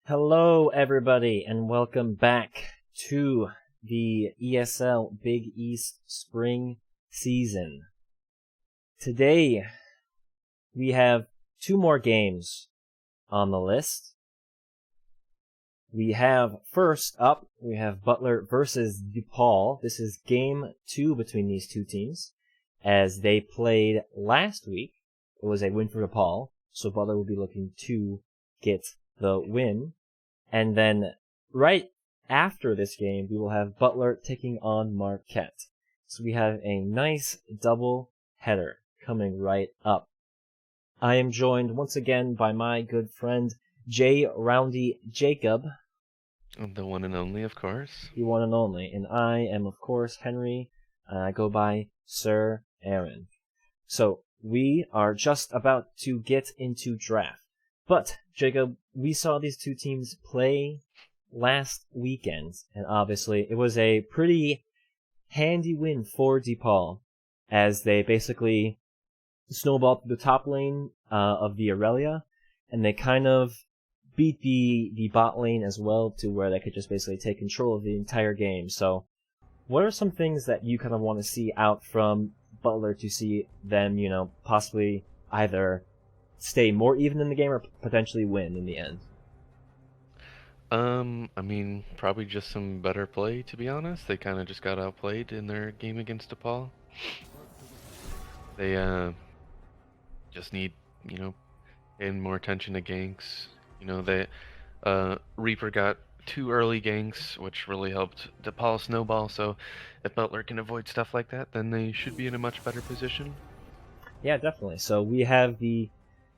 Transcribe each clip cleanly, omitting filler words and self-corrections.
Hello, everybody, and welcome back to the ESL Big East Spring Season. Today, we have two more games on the list. We have, first up, we have Butler versus DePaul. This is game 2 between these two teams, as they played last week. It was a win for DePaul, so Butler will be looking to get the win. And then right after this game, we will have Butler taking on Marquette. So we have a nice double header coming right up. I am joined once again by my good friend J. Roundy Jacob. The one and only, of course. The one and only. And I am, of course, Henry. I go by Sir Aaron. So we are just about to get into draft. But, Jacob, we saw these two teams play last weekend, and obviously it was a pretty handy win for DePaul, as they basically snowballed the top lane of the Aurelia, and they kind of beat the bot lane as well, to where they could just basically take control of the entire game. So, what are some things that you kind of want to see out from Butler to see them, possibly either stay more even in the game or potentially win in the end? Probably just some better play, to be honest. They kind of just got outplayed in their game against DePaul. They, just need, paying more attention to ganks. Reaper got 2 early ganks, which really helped DePaul snowball, so if Butler can avoid stuff like that, then they should be in a much better position. Yeah, definitely. So we have the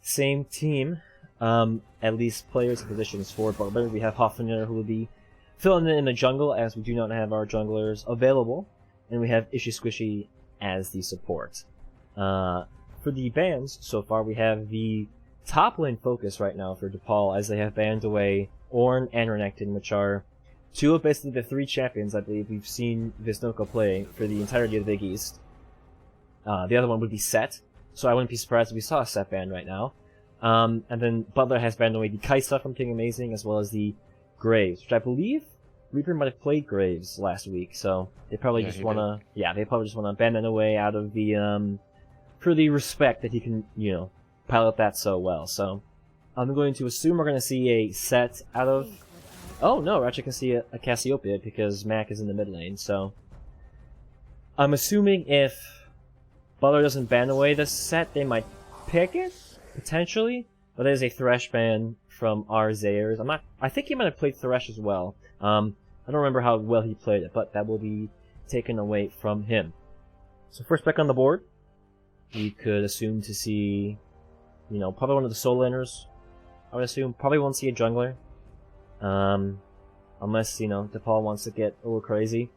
same team, at least players and positions for Butler. We have Hoffner, who will be filling in the jungle, as we do not have our junglers available, and we have Ishy Squishy as the support. For the bans, so far we have the top lane focus right now for DePaul, as they have banned away Ornn and Renekton, which are two of basically the 3 champions I believe we've seen Visnoka play for the entirety of the Big East. The other one would be Set, so I wouldn't be surprised if we saw a Set ban right now. And then Butler has banned away the Kaisa from King Amazing, as well as the Graves, which I believe Reaper might have played Graves last week, so they probably just wanna ban that away out of the for the respect that he can, pilot that so well. So I'm going to assume we're gonna see a Set out of. Oh no, we're actually gonna see a Cassiopeia because Mac is in the mid lane. So I'm assuming if Butler doesn't ban away this Set, they might pick it, potentially. But there's a Thresh ban from our Zayers. I think he might have played Thresh as well. I don't remember how well he played it, but that will be taken away from him. So first pick on the board, we could assume to see, probably one of the solo laners. I would assume probably won't see a jungler, unless DePaul wants to get a little crazy.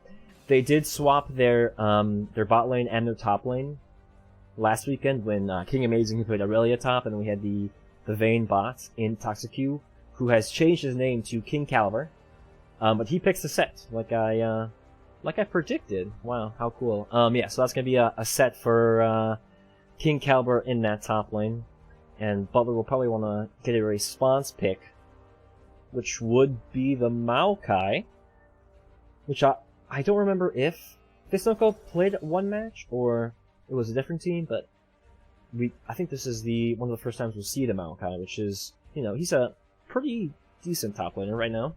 They did swap their bot lane and their top lane last weekend when King Amazing played Aurelia top, and then we had the Vayne bot in Toxic, who has changed his name to King Caliber. But he picks the Set, like I predicted. Wow, how cool. Yeah, so that's gonna be a Set for King Caliber in that top lane, and Butler will probably want to get a response pick, which would be the Maokai, which I don't remember if Visnoka played one match or it was a different team, but I think this is one of the first times we'll see the Maokai, which is, he's a pretty decent top laner right now.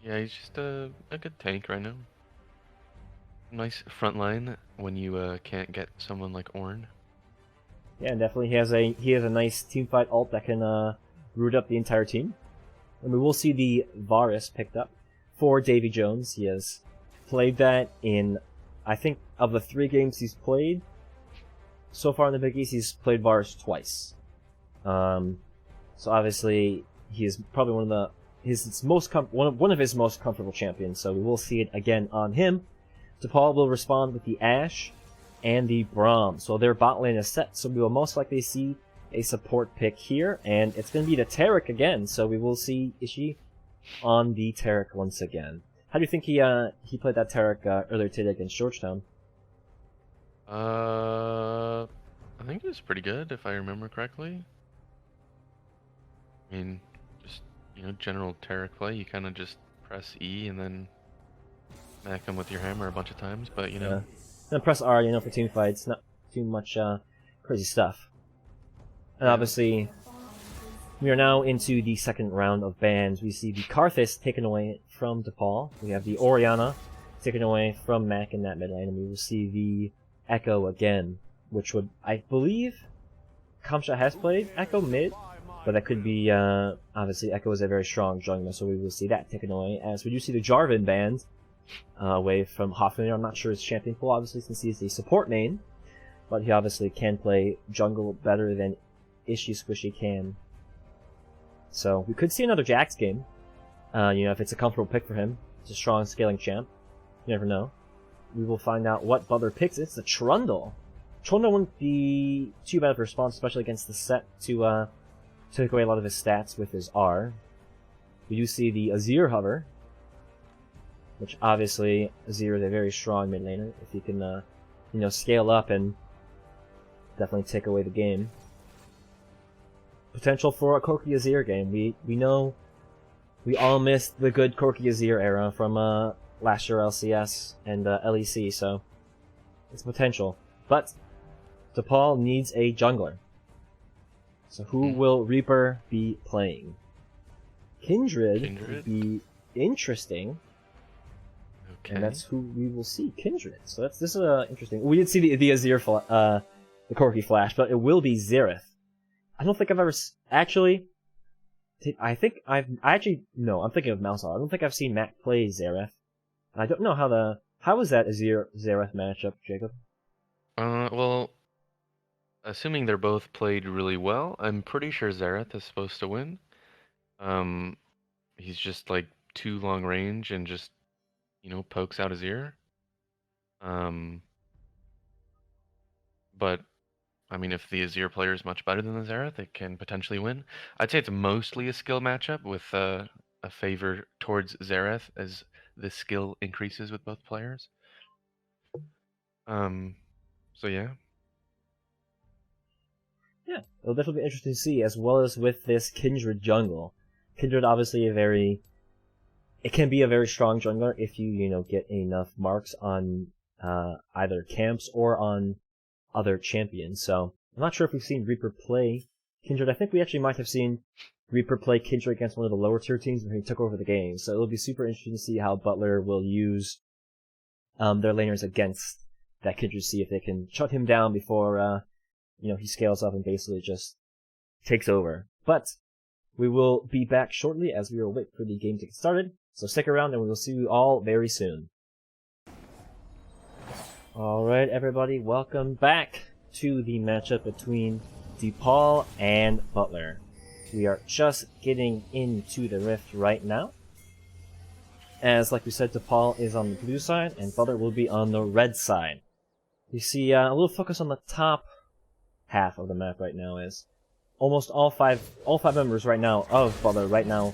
Yeah, he's just a good tank right now. Nice front line when you can't get someone like Ornn. Yeah, definitely he has a nice teamfight ult that can root up the entire team. And we will see the Varus picked up for Davy Jones. He has played that in, I think, of the 3 games he's played so far in the Big East, he's played Varus twice. So obviously he is probably one of his most comfortable champions. So we will see it again on him. DePaul will respond with the Ashe and the Braum. So their bot lane is set. So we will most likely see a support pick here, and it's going to be the Taric again. So we will see Ishy on the Taric once again. How do you think he played that Taric earlier today against Georgetown? I think it was pretty good, if I remember correctly. I mean, just general Taric play. You kind of just press E and then smack him with your hammer a bunch of times. But Yeah. And press R, for team fights. Not too much crazy stuff. And obviously, we are now into the second round of bans. We see the Karthus taken away from DePaul. We have the Orianna taken away from Mac in that mid lane. And we will see the Echo again, which would, I believe, Kamsha has played Echo mid, but that could be, obviously Echo is a very strong jungler, so we will see that taken away, as we do see the Jarvan banned away from Hoffman. I'm not sure his champion pool, obviously, since he is a support main, but he obviously can play jungle better than Ishy Squishy can. So we could see another Jax game, if it's a comfortable pick for him. It's a strong scaling champ. You never know. We will find out what Butler picks. It's the Trundle. Trundle wouldn't be too bad of a response, especially against the set, to take away a lot of his stats with his R. We do see the Azir hover, which obviously Azir is a very strong mid laner. If he can, scale up and definitely take away the game. Potential for a Corki Azir game. We know we all missed the good Corki Azir era from last year LCS and LEC, so it's potential. But DePaul needs a jungler. So who will Reaper be playing? Kindred would be interesting. Okay. And that's who we will see, Kindred. So this is interesting. We did see the Azir the Corki flash, but it will be Xerath. I don't think I've ever actually. I'm thinking of Mousehole. I don't think I've seen Mac play Xerath. I don't know how was that Azir Xerath matchup, Jacob? Well, assuming they're both played really well, I'm pretty sure Xerath is supposed to win. He's just like too long range and just pokes out his ear. But I mean, if the Azir player is much better than the Xerath, it can potentially win. I'd say it's mostly a skill matchup with a favor towards Xerath as the skill increases with both players. So yeah. Yeah, it'll definitely be interesting to see, as well as with this Kindred jungle. Kindred obviously it can be a very strong jungler if you get enough marks on either camps or on other champions. So I'm not sure if we've seen Reaper play Kindred. I think we actually might have seen Reaper play Kindred against one of the lower tier teams when he took over the game. So it'll be super interesting to see how Butler will use their laners against that Kindred, see if they can shut him down before he scales up and basically just takes over. But we will be back shortly as we will wait for the game to get started. So stick around and we will see you all very soon. Alright everybody, welcome back to the matchup between DePaul and Butler. We are just getting into the rift right now. As like we said, DePaul is on the blue side and Butler will be on the red side. You see a little focus on the top half of the map right now is almost all five members right now of Butler right now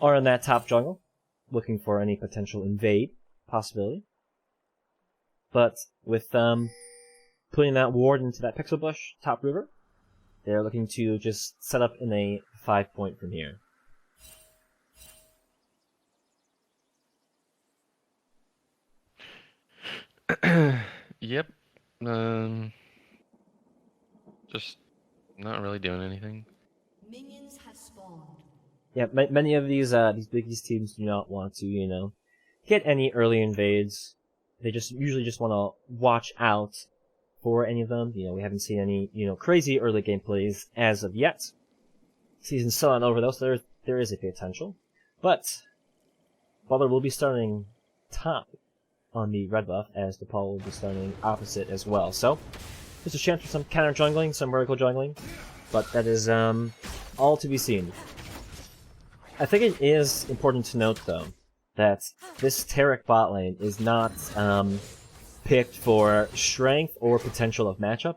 are in that top jungle, looking for any potential invade possibility. But with putting that ward into that pixel bush top river, they're looking to just set up in a 5-point from here. Yep. Just not really doing anything. Minions have spawned. Yeah, many of these biggies teams do not want to, get any early invades. They usually just want to watch out for any of them. We haven't seen any, crazy early game plays as of yet. Season's still not over though, so there is a potential. But Butler will be starting top on the red buff, as DePaul will be starting opposite as well. So there's a chance for some counter jungling, some vertical jungling, but that is all to be seen. I think it is important to note though that this Taric bot lane is not picked for strength or potential of matchup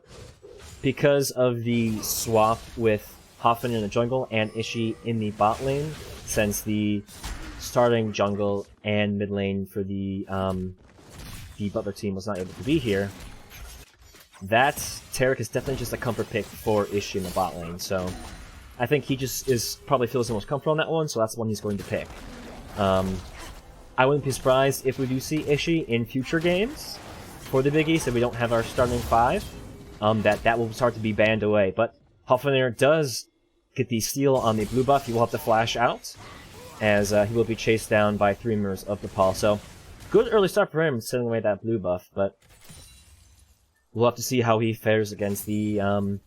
because of the swap with Hoffman in the jungle and Ishii in the bot lane, since the starting jungle and mid lane for the Butler team was not able to be here. That Taric is definitely just a comfort pick for Ishii in the bot lane, so I think he just probably feels the most comfortable on that one, so that's the one he's going to pick. I wouldn't be surprised if we do see Ishii in future games for the Big East, if we don't have our starting 5, that will start to be banned away. But Hoffner does get the steal on the blue buff. He will have to flash out, as he will be chased down by 3 members of DePaul. So, good early start for him, sending away that blue buff, but we'll have to see how he fares against the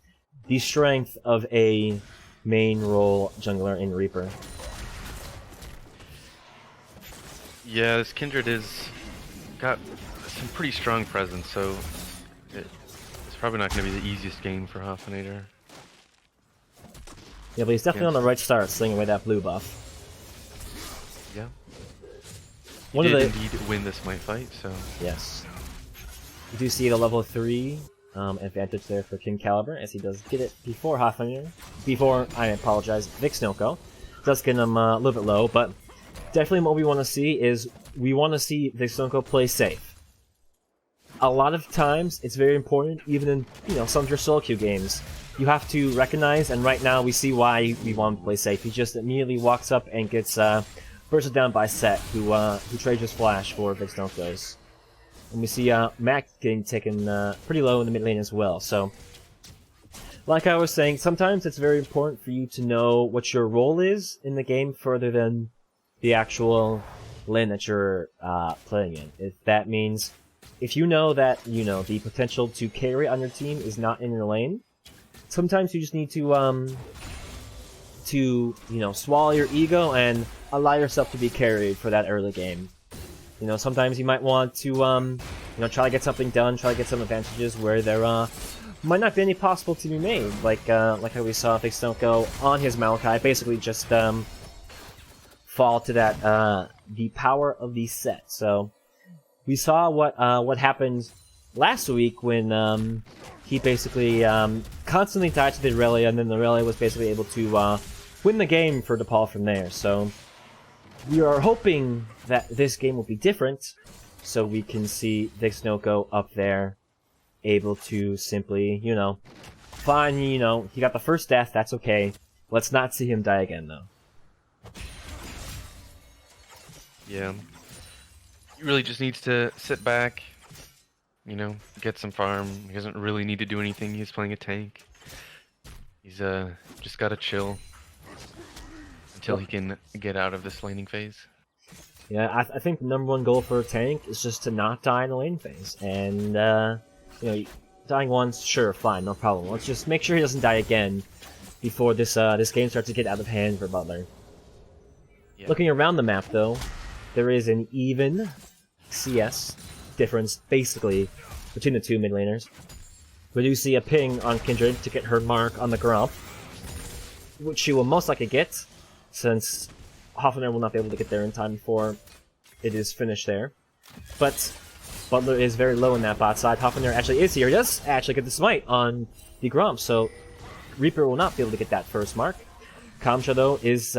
strength of a main role jungler in Reaper. Yeah, this Kindred is got some pretty strong presence, so it's probably not going to be the easiest game for Hoffnader. Yeah, but he's definitely on the right start, slinging away that blue buff. Yeah. He did indeed win this Might fight, so... Yes. We do see the level 3 advantage there for King Caliber, as he does get it before Hoffnader. I apologize, Vixnoko. Does get him a little bit low, but definitely what we want to see is we want to see Vixnoko play safe. A lot of times, it's very important, even in some of your solo queue games. You have to recognize, and right now we see why we want to play safe. He just immediately walks up and gets bursted down by Set, who trades his flash for Vixnoko's. And we see Mac getting taken pretty low in the mid lane as well. So, like I was saying, sometimes it's very important for you to know what your role is in the game further than the actual lane that you're playing in. If that means, if you know that the potential to carry on your team is not in your lane, sometimes you just need to swallow your ego and allow yourself to be carried for that early game. Sometimes you might want to try to get something done, try to get some advantages where there might not be any possible to be made, like how we saw Vixnoko on his Maokai basically just fall to that the power of the Set. So we saw what happened last week when he basically constantly died to the Irelia, and then the Irelia was basically able to win the game for DePaul from there. So we are hoping that this game will be different, so we can see Vixnoko up there able to simply, fine, he got the first death, that's okay. Let's not see him die again, though. Yeah. He really just needs to sit back, get some farm. He doesn't really need to do anything. He's playing a tank. He's just gotta chill until he can get out of this laning phase. Yeah, I think the #1 goal for a tank is just to not die in the lane phase. And, dying once, sure, fine, no problem. Let's just make sure he doesn't die again before this game starts to get out of hand for Butler. Yeah. Looking around the map, though, there is an even CS difference, basically, between the two mid laners. We do see a ping on Kindred to get her mark on the Grump, which she will most likely get, since Hoffner will not be able to get there in time before it is finished there. But Butler is very low in that bot side. Hoffner actually is here. He does actually get the smite on the Grump, so Reaper will not be able to get that first mark. Kamcha, though, is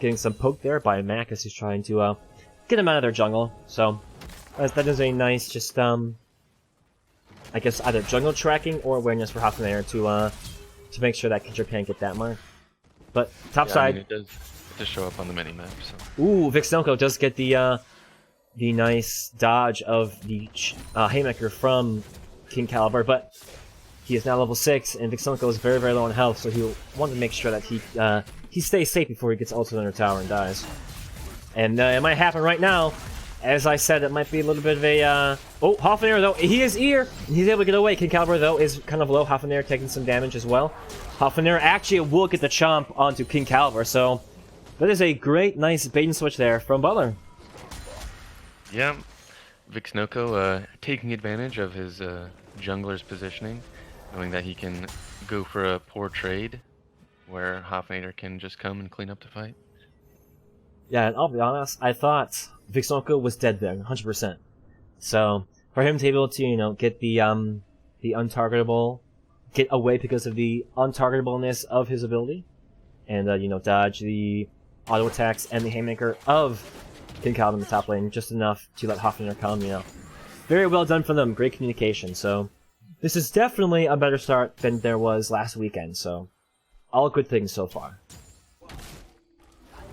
getting some poke there by Mac as he's trying to get him out of their jungle. So that is a nice, just I guess either jungle tracking or awareness for Hoffner to make sure that Kindred can't get that mark. But top side, it does show up on the mini map. So. Ooh, Vixnoko does get the nice dodge of the Haymaker from King Caliber, but he is now level 6, and Vixnoko is very, very low on health, so he'll want to make sure that he stays safe before he gets ulted under tower and dies. And it might happen right now. As I said, it might be a little bit of a... Oh, Hoffnader, though, he is here! He's able to get away. King Caliber, though, is kind of low. Hoffnader taking some damage as well. Hoffnader actually will get the chomp onto King Caliber, so that is a great, nice bait and switch there from Butler. Yeah, Vixnoko taking advantage of his jungler's positioning, knowing that he can go for a poor trade where Hoffnader can just come and clean up the fight. Yeah, and I'll be honest, I thought Vixnoko was dead there, 100%. So, for him to be able to, get the untargetable, get away because of the untargetableness of his ability, and, dodge the auto attacks and the Haymaker of King Caliber in the top lane, just enough to let Hoffnader come, Very well done for them, great communication, so this is definitely a better start than there was last weekend, so all good things so far.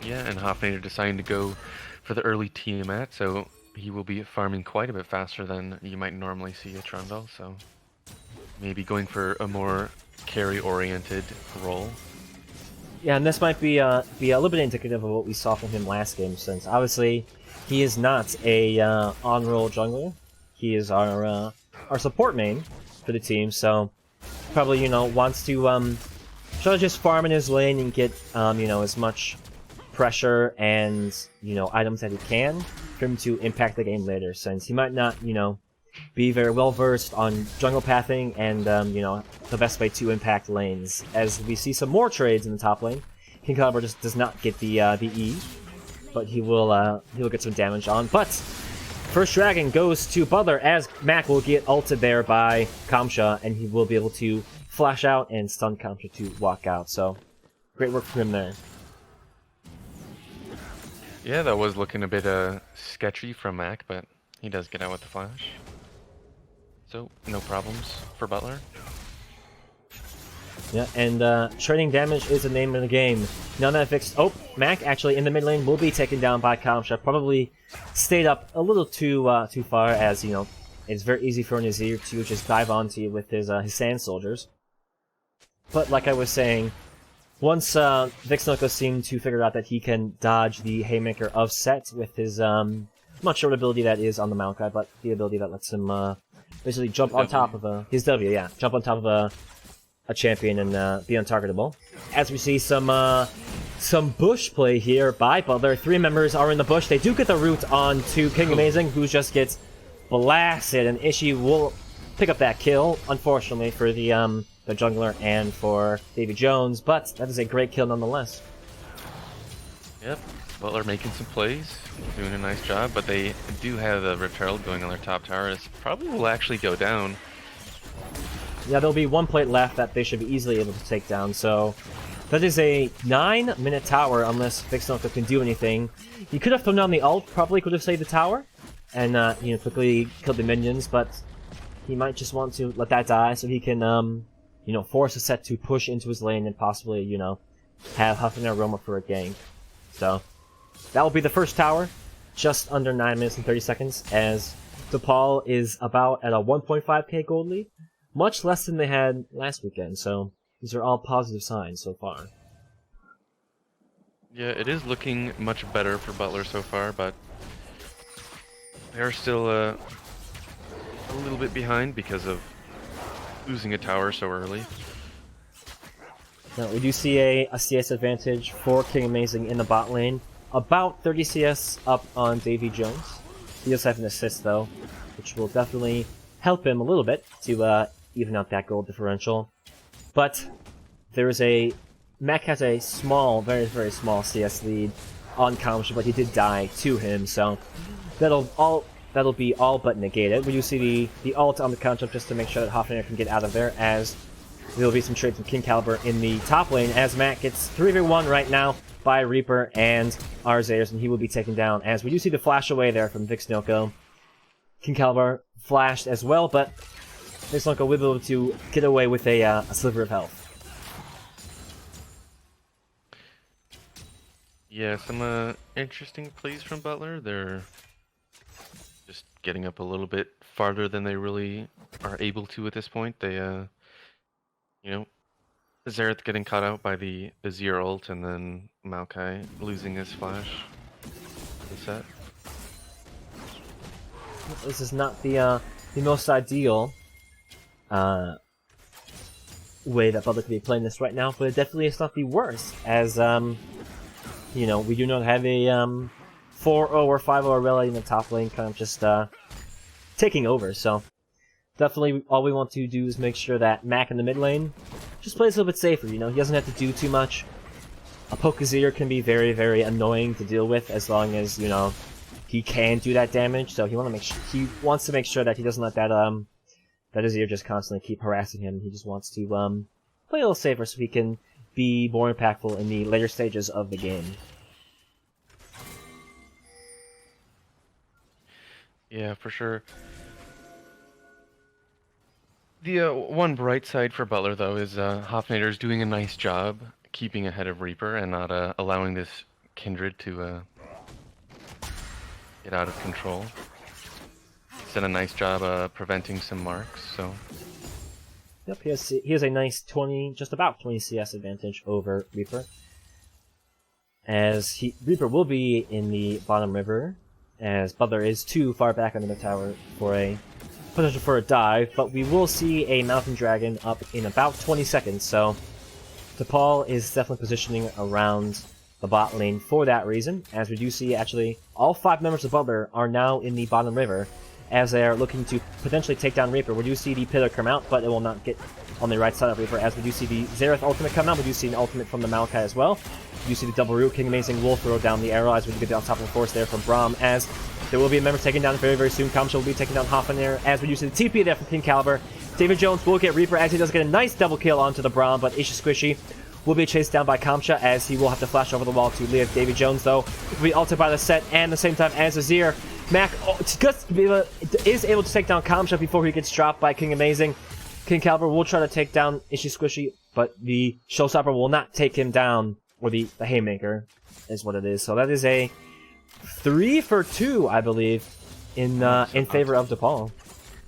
Yeah, and Hofnader deciding to go for the early Tiamat, so he will be farming quite a bit faster than you might normally see a Trundle, so maybe going for a more carry-oriented role. Yeah, and this might be a little bit indicative of what we saw from him last game, since obviously he is not a on-roll jungler. He is our support main for the team, so probably, wants to try to just farm in his lane and get, as much pressure and, items that he can for him to impact the game later, since he might not, be very well versed on jungle pathing and, the best way to impact lanes. As we see some more trades in the top lane, King Caliber just does not get the E, but he will get some damage on. But first dragon goes to Butler, as Mac will get ulted there by Kamsha, and he will be able to flash out and stun Kamsha to walk out. So great work from him there. Yeah, that was looking a bit sketchy from Mac, but he does get out with the flash. So, no problems for Butler. Yeah, and trading damage is the name of the game. Now that fixed. Oh, Mac actually in the mid lane will be taken down by Kamsha. Probably stayed up a little too far, as it's very easy for Nazir to just dive onto you with his sand soldiers. But like I was saying, once Vixnoka seemed to figure out that he can dodge the Haymaker of Set with his I'm not sure what ability that is on the Maokai, but the ability that lets him basically jump on top of his W, yeah, jump on top of a champion and be untargetable. As we see some bush play here by Butler. 3 members are in the bush. They do get the root on to King Amazing, who just gets blasted, and Ishii will pick up that kill, unfortunately, for the jungler and for Davy Jones, but that is a great kill nonetheless. Yep, Butler making some plays, doing a nice job, but they do have the Rift Herald going on their top tower. This probably will actually go down. Yeah, there'll be 1 plate left that they should be easily able to take down, so that is a 9-minute tower unless Vixnoka can do anything. He could have thrown down the ult, probably could have saved the tower, and quickly killed the minions, but he might just want to let that die so he can force a set to push into his lane and possibly, have Huffing Aroma for a gank. So that will be the first tower, just under 9 minutes and 30 seconds, as DePaul is about at a 1.5k gold lead, much less than they had last weekend, so these are all positive signs so far. Yeah, it is looking much better for Butler so far, but they are still a little bit behind because of losing a tower so early. Now, we do see a CS advantage for King Amazing in the bot lane. About 30 CS up on Davy Jones. He does have an assist, though, which will definitely help him a little bit to even out that gold differential. But there is Mac has a small, very, very small CS lead on Kamsha, but he did die to him, so that'll be all but negated. We do see the ult on the counter just to make sure that Hofnader can get out of there, as there will be some trades from King Caliber in the top lane, as Mac gets 3v1 right now by Reaper and Arzayers, and he will be taken down, as we do see the flash away there from Vixnoka. King Caliber flashed as well, but Vixnoka will be able to get away with a sliver of health. Yeah, some interesting plays from Butler. They're just getting up a little bit farther than they really are able to at this point. They, Xerath getting caught out by the Azir ult, and then Maokai losing his flash in the set. This is not the most ideal way that Butler could be playing this right now, but it definitely is not the worst, as we do not have a 4-0 or 5-0 rally in the top lane, kind of just taking over. So definitely all we want to do is make sure that Mac in the mid lane just plays a little bit safer. He doesn't have to do too much. A Pokezir can be very, very annoying to deal with as long as he can do that damage. So he wants to make sure that he doesn't let that Azir just constantly keep harassing him. He just wants to play a little safer so he can be more impactful in the later stages of the game. Yeah, for sure. The one bright side for Butler, though, is Hoffnader's doing a nice job keeping ahead of Reaper and not allowing this Kindred to get out of control. He's done a nice job preventing some marks, so... Yep, he has a nice 20, just about 20 CS advantage over Reaper. As Reaper will be in the bottom river, as Butler is too far back under the tower for a potential for a dive, but we will see a Mountain Dragon up in about 20 seconds, so DePaul is definitely positioning around the bot lane for that reason, as we do see actually all 5 members of Butler are now in the bottom river, as they are looking to potentially take down Reaper. We do see the pillar come out, but it will not get on the right side of Reaper, as we do see the Xerath ultimate come out. We do see an ultimate from the Maokai as well. You see the double root, King Amazing will throw down the arrow as we get on top of the force there from Braum, as there will be a member taken down very, very soon. Kamcha will be taking down Hoffener, as we do see the TP there from King Caliber. David Jones will get Reaper, as he does get a nice double kill onto the Braum, but Isha Squishy will be chased down by Kamcha, as he will have to flash over the wall to live. David Jones, though, will be ulted by the set, and at the same time as Azir. Mac is able to take down Kamcha before he gets dropped by King Amazing. King Caliber will try to take down Ishi Squishy, but the Showstopper will not take him down, or the Haymaker is what it is. So that is a 3 for 2, I believe, in favor of DePaul.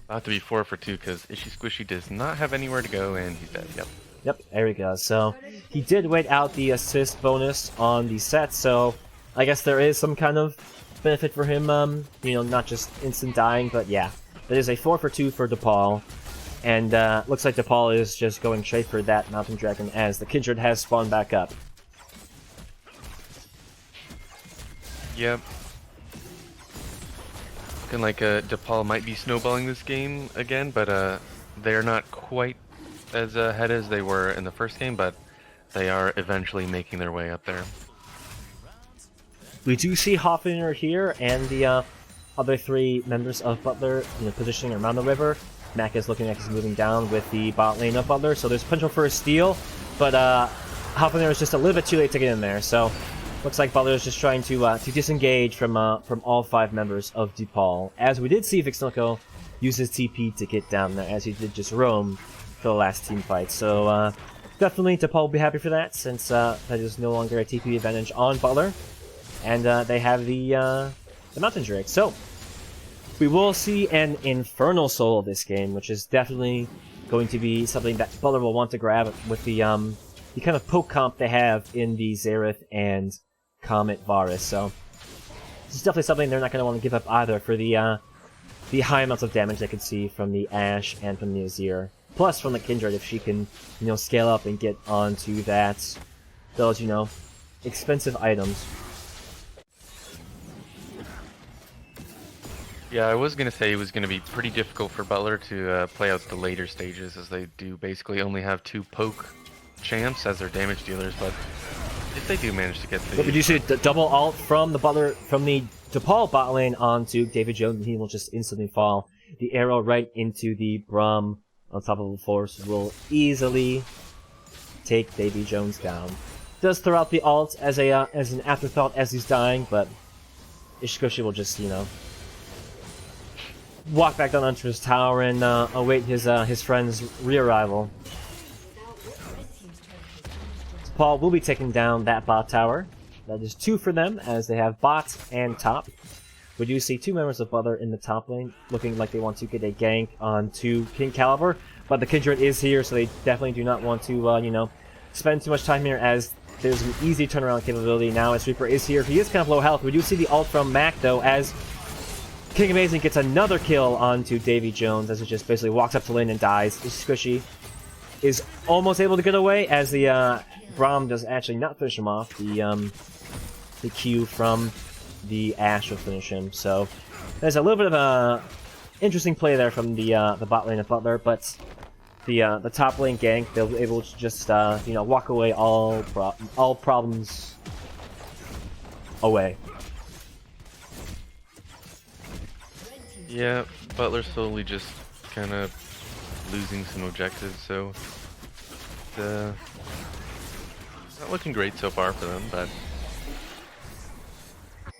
About to be 4 for 2 because Ishi Squishy does not have anywhere to go and he's dead. Yep. Yep, there we go. So he did wait out the assist bonus on the set, so I guess there is some kind of benefit for him, you know, not just instant dying, but yeah. That is a 4 for 2 for DePaul. And looks like DePaul is just going straight for that Mountain Dragon as the Kindred has spawned back up. Yep. Looking like DePaul might be snowballing this game again, but they're not quite as ahead as they were in the first game, but they are eventually making their way up there. We do see Hoffener here and the other 3 members of Butler, you know, positioning around the river. Mac is looking like he's moving down with the bot lane of Butler, so there's potential for a steal, but Hoffener is just a little bit too late to get in there, so looks like Butler is just trying to disengage from all 5 members of DePaul. As we did see Vixnilko use his TP to get down there, as he did just roam for the last team fight, so definitely DePaul will be happy for that, since that is no longer a TP advantage on Butler, and they have the Mountain Drake. So we will see an Infernal Soul this game, which is definitely going to be something that Butler will want to grab with the kind of poke comp they have in the Xerath and Comet Varus. So this is definitely something they're not going to want to give up either for the high amounts of damage they could see from the Ashe and from the Azir. Plus from the Kindred if she can, you know, scale up and get onto those, you know, expensive items. Yeah, I was going to say it was going to be pretty difficult for Butler to play out the later stages, as they do basically only have 2 poke champs as their damage dealers, but if they do manage to get the... But did you see the double ult from the DePaul bot lane onto David Jones, and he will just instantly fall. The arrow right into the Braum on top of the force will easily take David Jones down. Does throw out the ult as an afterthought as he's dying, but Ishikoshi will just, you know, walk back down onto his tower and await his friend's re-arrival. Paul will be taking down that bot tower. That is 2 for them, as they have bot and top. We do see 2 members of Butler in the top lane, looking like they want to get a gank onto King Caliber, but the Kindred is here, so they definitely do not want to, you know, spend too much time here, as there's an easy turnaround capability now as Reaper is here. He is kind of low health. We do see the ult from Mac, though, as King Amazing gets another kill onto Davy Jones, as it just basically walks up to lane and dies. Squishy is almost able to get away, as the Braum does actually not finish him off. The Q from the Ashe will finish him. So there's a little bit of a interesting play there from the bot lane of Butler, but the top lane gank, they'll be able to just you know, walk away all problems away. Yeah, Butler's slowly just kind of losing some objectives, so it's not looking great so far for them, but...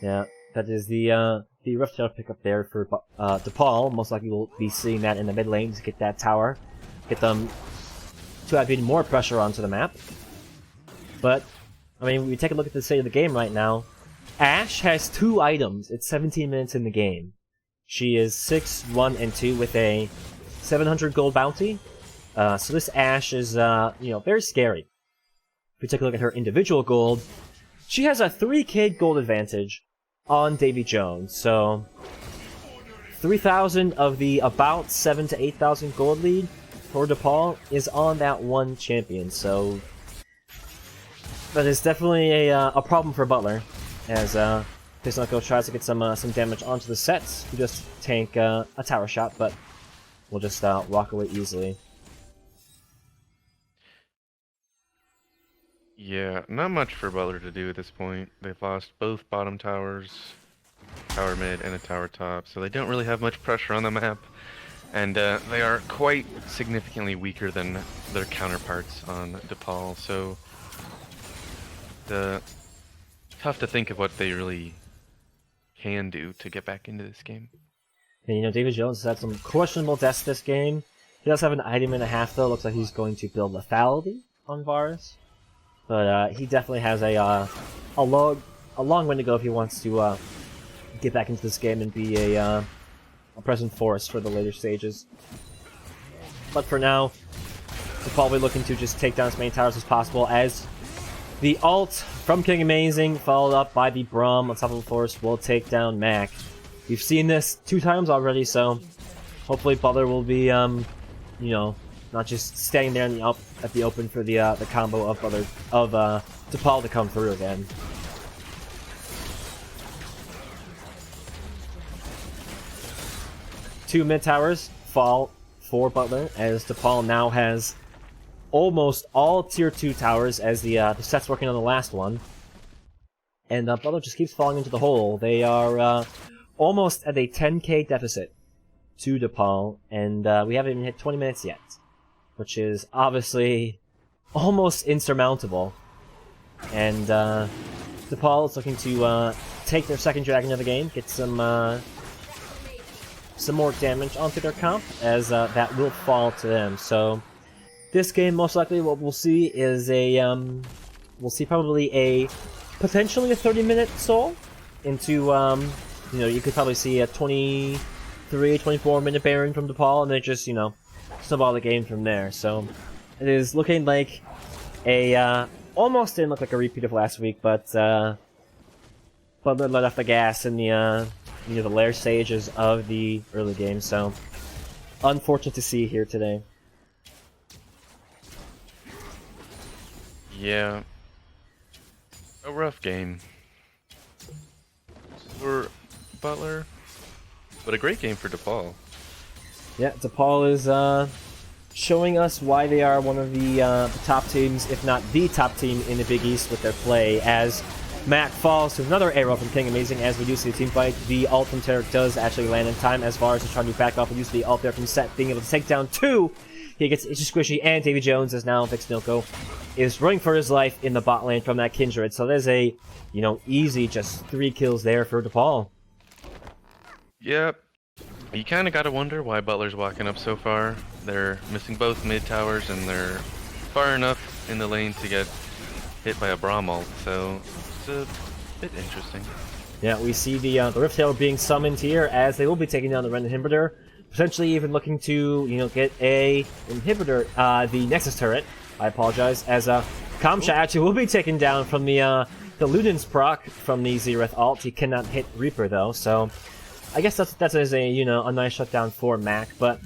Yeah, that is the rough tail pickup there for DePaul. Most likely we'll be seeing that in the mid lane to get that tower get them to add even more pressure onto the map. But, I mean, we take a look at the state of the game right now. Ashe has 2 items. It's 17 minutes in the game. She is 6, 1, and 2 with a 700 gold bounty. So this Ashe is, very scary. If we take a look at her individual gold, she has a 3k gold advantage on Davy Jones. So 3,000 of the about 7,000 to 8,000 gold lead for DePaul is on that one champion. So that is definitely a problem for Butler, as Pisnoko tries to get some damage onto the sets. We just tank a tower shot, but we'll just walk away easily. Yeah, not much for Butler to do at this point. They've lost both bottom towers, tower mid, and a tower top, so they don't really have much pressure on the map. And they are quite significantly weaker than their counterparts on DePaul, so tough to think of what they really can do to get back into this game. And, David Jones has had some questionable deaths this game. He does have an item and a half, though. Looks like he's going to build lethality on Varus. But he definitely has a long way to go if he wants to get back into this game and be a present force for the later stages. But for now, we're probably looking to just take down as many towers as possible, as the ult from King Amazing, followed up by the Braum on top of the force, will take down Mac. We've seen this 2 times already, so hopefully Butler will be, not just staying there in the at the open for the combo of DePaul to come through again. Two mid towers fall for Butler, as DePaul now has almost all tier 2 towers, as the set's working on the last one. And Butler just keeps falling into the hole. They are almost at a 10k deficit to DePaul, and we haven't even hit 20 minutes yet, which is obviously almost insurmountable. And DePaul is looking to take their second dragon of the game, get some more damage onto their comp, as that will fall to them. So this game, most likely, what we'll see is we'll see probably a potentially a 30-minute soul into you could probably see a 24-minute Baron from DePaul, and then just snowball the game from there. So it is looking like a almost didn't look like a repeat of last week, but Butler let off the gas in the the lair stages of the early game. So unfortunate to see here today. Yeah, a rough game for Butler, but a great game for DePaul. Yeah, DePaul is showing us why they are one of the top teams, if not the top team in the Big East with their play, as Mac falls to another arrow from King Amazing. As we do see the team fight, the ult from Tarek does actually land in time, as Varus is trying to back off and use the ult there from Set, being able to take down 2. He gets Itchy Squishy, and Davy Jones is now Vixnilko is running for his life in the bot lane from that Kindred. So there's a, easy just 3 kills there for DePaul. Yep. You kind of got to wonder why Butler's walking up so far. They're missing both mid towers, and they're far enough in the lane to get hit by a Braum ult, so it's a bit interesting. Yeah, we see the Rift Tail being summoned here, as they will be taking down the Ren inhibitor, potentially even looking to, get a inhibitor, the Nexus turret. I apologize, as Kamcha actually will be taken down from the Luden's proc from the Zereth ult. He cannot hit Reaper though, so I guess that's a a nice shutdown for Mac. But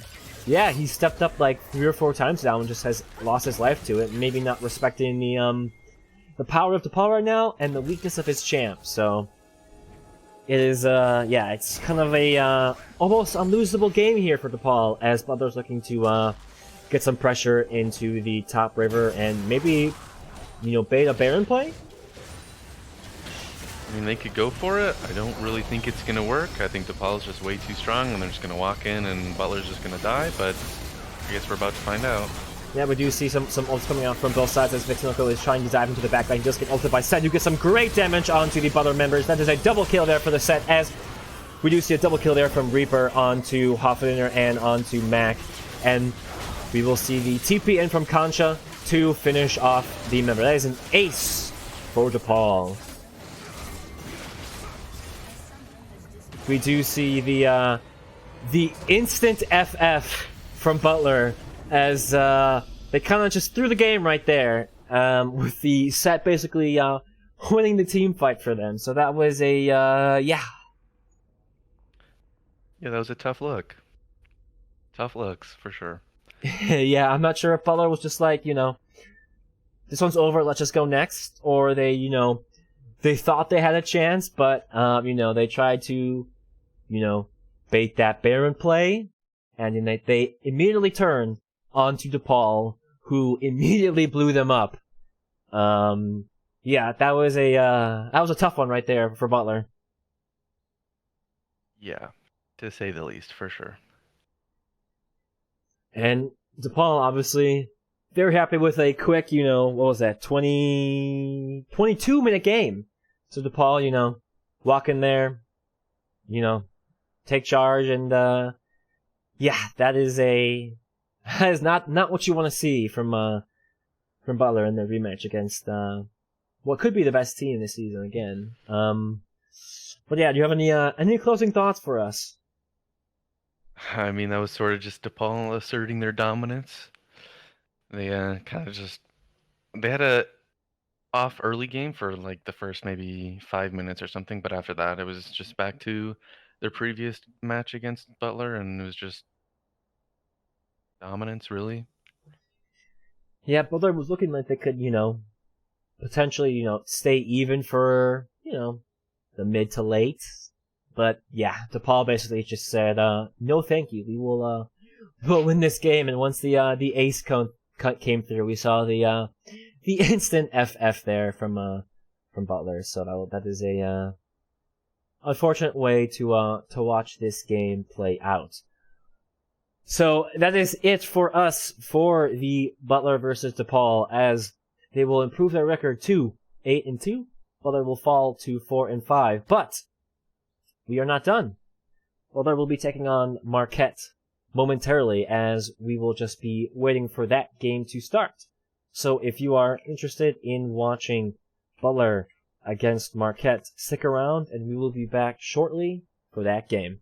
yeah, he stepped up like 3 or 4 times now and just has lost his life to it. Maybe not respecting the power of DePaul right now and the weakness of his champ. So it is it's kind of a almost unlosable game here for DePaul, as Butler's looking to get some pressure into the top river and maybe bait a Baron play. I mean, they could go for it. I don't really think it's going to work. I think DePaul's just way too strong, and they're just going to walk in, and Butler's just going to die, but I guess we're about to find out. Yeah, we do see some ults coming out from both sides, as Vixnilko is trying to dive into the backline. He does get ulted by Set, who gets some great damage onto the Butler members. That is a double kill there for the Set, as we do see a double kill there from Reaper onto Hoffener and onto Mac. And we will see the TP in from Concha to finish off the member. That is an ace for DePaul. We do see the instant FF from Butler as they kind of just threw the game right there with the set basically winning the team fight for them. So that was a yeah. Yeah, that was a tough look. Tough looks, for sure. Yeah, I'm not sure if Butler was just like, this one's over, let's just go next, or they, they thought they had a chance, but, they tried to, bait that Baron play, and then they immediately turned onto DePaul, who immediately blew them up. Yeah, that was a tough one right there for Butler. Yeah, to say the least, for sure. And DePaul, obviously, very happy with a quick, what was that, 22-minute game. So DePaul, walk in there, take charge, and, yeah, that is not what you want to see from Butler in the rematch against, what could be the best team this season again. But yeah, do you have any closing thoughts for us? I mean, that was sort of just DePaul asserting their dominance. They kind of they had a off early game for like the first maybe 5 minutes or something, but after that it was just back to their previous match against Butler, and it was just dominance, really. Yeah, Butler was looking like they could, potentially, stay even for, the mid to late. But yeah, DePaul basically just said, no thank you, we'll win this game. And once the ace cut came through, we saw the instant FF there from Butler. So that is a unfortunate way to watch this game play out. So that is it for us for the Butler versus DePaul, as they will improve their record to 8-2. Butler will fall to 4-5. But we are not done. Butler will be taking on Marquette momentarily, as we will just be waiting for that game to start. So if you are interested in watching Butler against Marquette, stick around and we will be back shortly for that game.